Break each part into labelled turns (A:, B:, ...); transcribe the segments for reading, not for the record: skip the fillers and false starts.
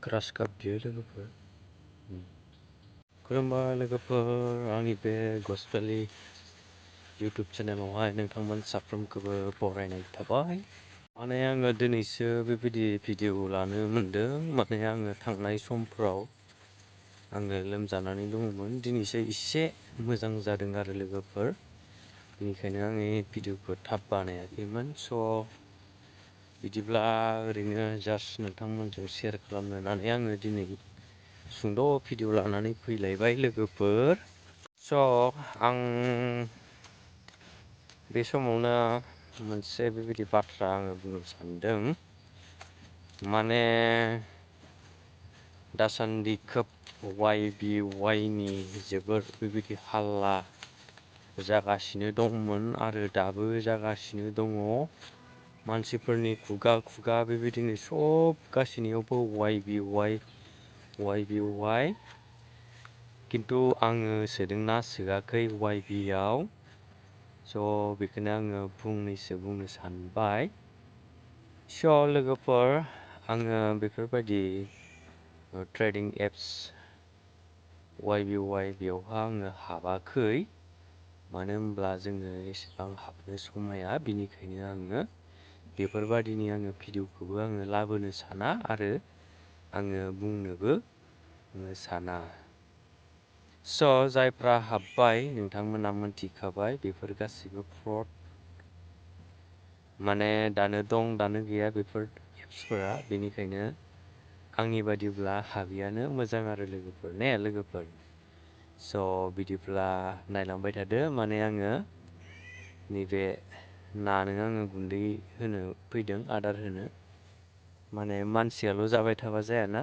A: ग्रास काप बियो लोगोफोर। खुलुमबाय लोगोफोर, आंनि बे गसपेलि इउटुब चेनेलावहाय नोंथांमोन साफ्रोमखौबो बरायनाय थाबाय। माने आङो दिनैसो बेबायदि भिडिअ लानो मोन्दों। माने आङो थांनाय समफ्राव आङो लोमजानानै दङमोन। दिनैसो एसे मोजां जादों आरो लोगोफोर। बेनिखायनो आङो भिडिअखौ थाब बानायाखैमोन। बिदिब्ला ओरैनो जास्ट नोंथांमोनजों शेयार खालामनो होननानै आङो दिनै सुंद' भिडिअ लानानै फैलायबाय लोगोफोर। आं बे समावनो मोनसे बेबायदि बाथ्रा आङो बुंनो सानदों। माने दासान्दि खोब YBY नि जोबोर बेबायदि हाल्ला जागासिनो दंमोन आरो दाबो जागासिनो दङ। मानसिफोरनि खुगा खुगा बेबायदिनो सब गासैनियावबो YBY। खिन्थु आङो सोदोंना सोआखै YBआव। बेखौनो आङो फंनैसो बुंनो सानबाय। लोगोफोर, आङो बेफोरबायदि ट्रेडिं एप्स YBY बेयावहा आङो हाबाखै। मानो होनब्ला जोङो एसेबां हाबनो समाया, बिनिखायनो आङो बेफोरबायदिनि भिडिअखौबो आङो लाबोनो साना आरो आङो बुंनोबो साना। जायफ्रा हाब्बाय नोंथांमोना मोनथिखाबाय बेफोर गासिबो फ्रड। माने दानो दं दानो गैया बेफोर एप्सफोरा। बेनिखायनो आंनि बादिब्ला हाबियानो मोजां आरो लोगोफोर लोगोफोर। बिदिब्ला नायलांबाय थादो। माने आङो नैबे नानो आङो गुन्दै होनो फैदों, आदार होनो। माने मानसियाल' जाबाय थाबा जायाना,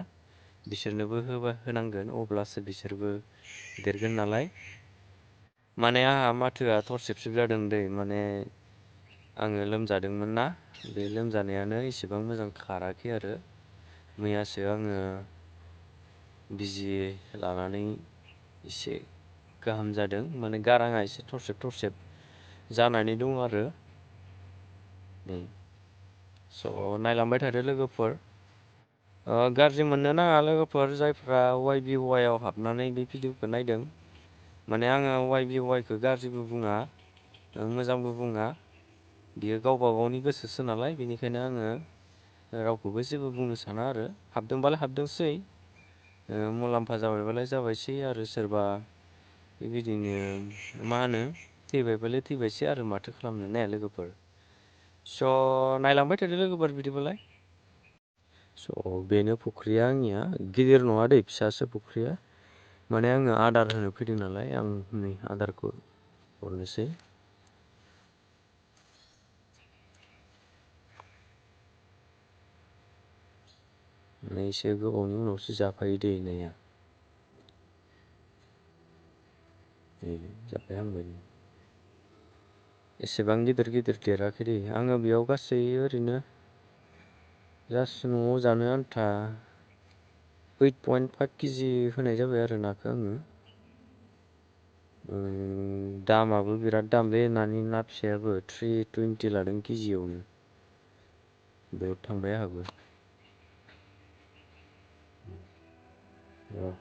A: बिसोरनोबो होनांगोन, अब्लासो बिसोरबो देरगोन नालाय। माने आंहा माथोआ थरसेब जादों दै। माने आङो लोमजादोंमोन ना, बे लोमजानायानो एसेबां मोजां खाराखै आरो। मैयासो आङो बिजि लानानै एसे गाहाम जादों। माने गाराङा एसे थरसेब जानानै दं आरो। नायलांबाय थादो लोगोफोर। गाज्रि मोननो नाङा लोगोफोर, जायफ्रा YBY आव हाबनानै बे भिडिअखौ नायदों। माने आङो YBY खौ गाज्रिबो बुङा, मोजांबो बुङा। बियो गावबा गावनि गोसोसो नालाय, बेनिखायनो आङो रावखौबो जेबो बुंनो साना आरो। हाबदोंबालाय हाबदोंसै, मुलाम्फा जाबायबालाय जाबायसै। आरो सोरबा बेबायदिनो मा होनो, थैबायबालाय थैबायसै आरो माथो खालामनो ने लोगोफोर। नायलांबाय थादो लोगोफोर बिदिबालाय। बेनो फुख्रिया आंनिया। गिदिर नङा दै, फिसासो फुख्रिया। माने आङो आदार होनो फैदों नालाय, आं नै आदारखौ हरनोसै। एसे गोबावनि उनावसो जाफायो दै नाया। जाफायहांबाय। एसेबां गिदिर देराखै दै। आङो बेयाव गासै ओरैनो जास्ट न'आव जानो आन्था 8.5 केजि होनाय जाबाय आरो नाखौ आङो। दामाबो बिराद दामलै नानि, ना फिसायाबो 320 लादों केजियावनो। बेयाव थांबाय आंहाबो।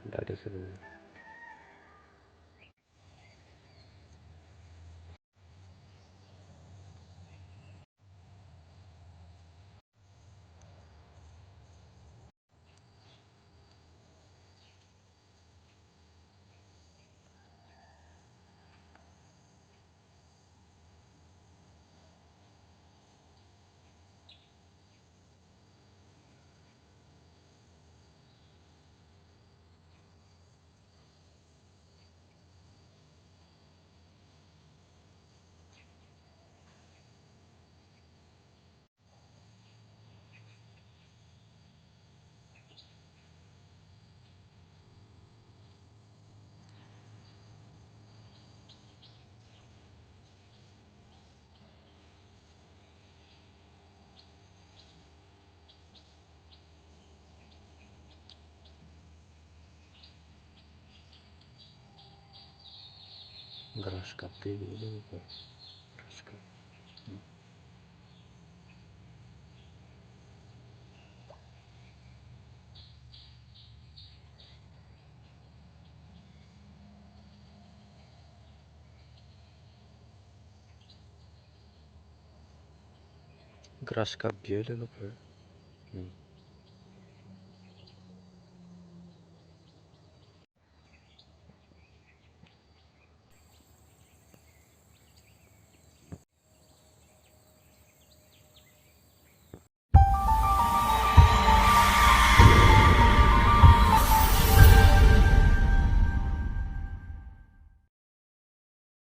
A: दा देखायदो। Grass cup dulu. Grass cup. ग्रास काप बियो लोगोफोर